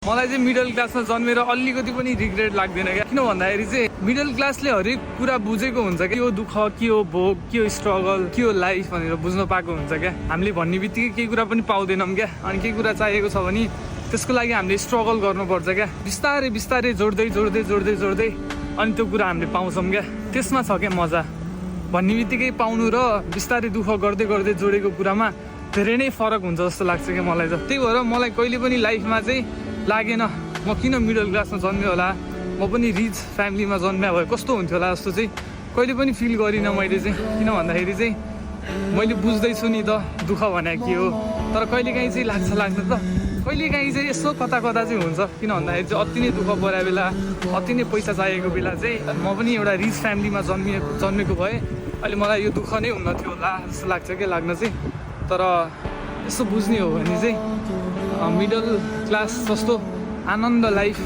मलाई चाहिँ मिडल क्लासमा जन्मेर अलिकति पनि रिग्रेट लाग्दैन क्या। किन भन्दाखेरि चाहिँ मिडल क्लासले हरेक कुरा बुझेको हुन्छ क्या। के हो दुःख, के हो भोग, के हो स्ट्रगल, के हो लाइफ भनेर बुझ्न पाएको हुन्छ क्या। हामीले भन्ने बित्तिकै केही कुरा पनि पाउँदैनौँ क्या। अनि केही कुरा चाहिएको छ भने त्यसको लागि हामीले स्ट्रगल गर्नुपर्छ क्या। बिस्तारै बिस्तारै जोड्दै जोड्दै जोड्दै जोड्दै अनि त्यो कुरा हामीले पाउँछौँ क्या। त्यसमा छ क्या मजा। भन्ने बित्तिकै पाउनु र बिस्तारै दुःख गर्दै गर्दै जोडेको कुरामा धेरै नै फरक हुन्छ जस्तो लाग्छ क्या मलाई त। त्यही भएर मलाई कहिले पनि लाइफमा चाहिँ लागेन म किन मिडल क्लासमा जन्मेँ होला, म पनि रिच फ्यामिलीमा जन्मिया भए कस्तो हुन्थ्यो होला जस्तो चाहिँ कहिले पनि फिल गरिनँ मैले चाहिँ। किन भन्दाखेरि चाहिँ मैले बुझ्दैछु नि त दुःख भने के हो। तर कहिलेकाहीँ चाहिँ लाग्छ त कहिलेकाहीँ चाहिँ यसो कता कता चाहिँ हुन्छ। किन भन्दाखेरि चाहिँ अति नै दुःख परेको बेला, अति नै पैसा चाहिएको बेला चाहिँ म पनि एउटा रिच फ्यामिलीमा जन्मेको भए अहिले मलाई यो दुःख नै हुन्न थियो होला जस्तो लाग्छ क्या। लाग्न चाहिँ तर यसो बुझ्ने हो भने चाहिँ मिडल क्लास जस्तो आनन्द लाइफ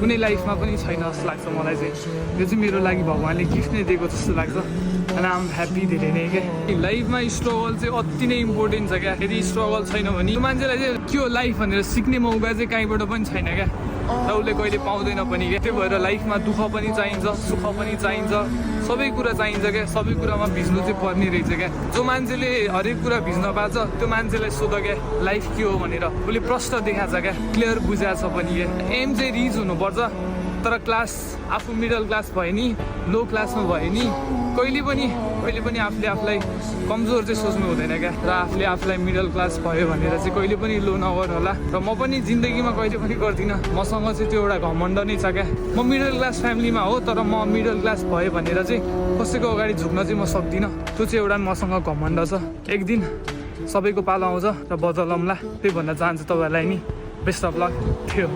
कुनै लाइफमा पनि छैन जस्तो लाग्छ मलाई चाहिँ। यो चाहिँ मेरो लागि भगवान्ले गिफ्ट नै दिएको जस्तो लाग्छ। एन्ड आइ एम ह्याप्पी धेरै नै क्या। लाइफमा स्ट्रगल चाहिँ अति नै इम्पोर्टेन्ट छ क्या। यदि स्ट्रगल छैन भने त्यो मान्छेलाई चाहिँ के हो लाइफ भनेर सिक्ने मौका चाहिँ कहीँबाट पनि छैन क्या। र उसले कहिले पाउँदैन पनि क्या। त्यही भएर लाइफमा दुःख पनि चाहिन्छ, सुख पनि चाहिन्छ, सबै कुरा चाहिन्छ क्या। सबै कुरामा भिज्नु चाहिँ पर्ने रहेछ क्या। जो मान्छेले हरेक कुरा भिज्न पाएछ त्यो मान्छेलाई सोध क्या लाइफ के हो भनेर। उसले प्रश्न देखाएको छ क्या, क्लियर बुझाएको छ पनि क्या। एम चाहिँ रिच हुनुपर्छ तर क्लास आफू मिडल क्लास भयो नि, लो क्लासमा भयो नि कहिले पनि आफूले आफूलाई कमजोर चाहिँ सोच्नु हुँदैन क्या। र आफूले आफूलाई मिडल क्लास भयो भनेर चाहिँ कहिले पनि लो नगर्नु होला। र म पनि जिन्दगीमा कहिले पनि गर्दिनँ। मसँग चाहिँ त्यो एउटा घमण्ड नै छ क्या। म मिडल क्लास फ्यामिलीमा हो तर म मिडल क्लास भयो भनेर चाहिँ कसैको अगाडि झुक्न चाहिँ म सक्दिनँ। त्यो चाहिँ एउटा मसँग घमण्ड छ। एक दिन सबैको पालो आउँछ र बदलौँला। त्यही भन्न चाहन्छु तपाईँहरूलाई नि बेस्ट अफ लक थियो।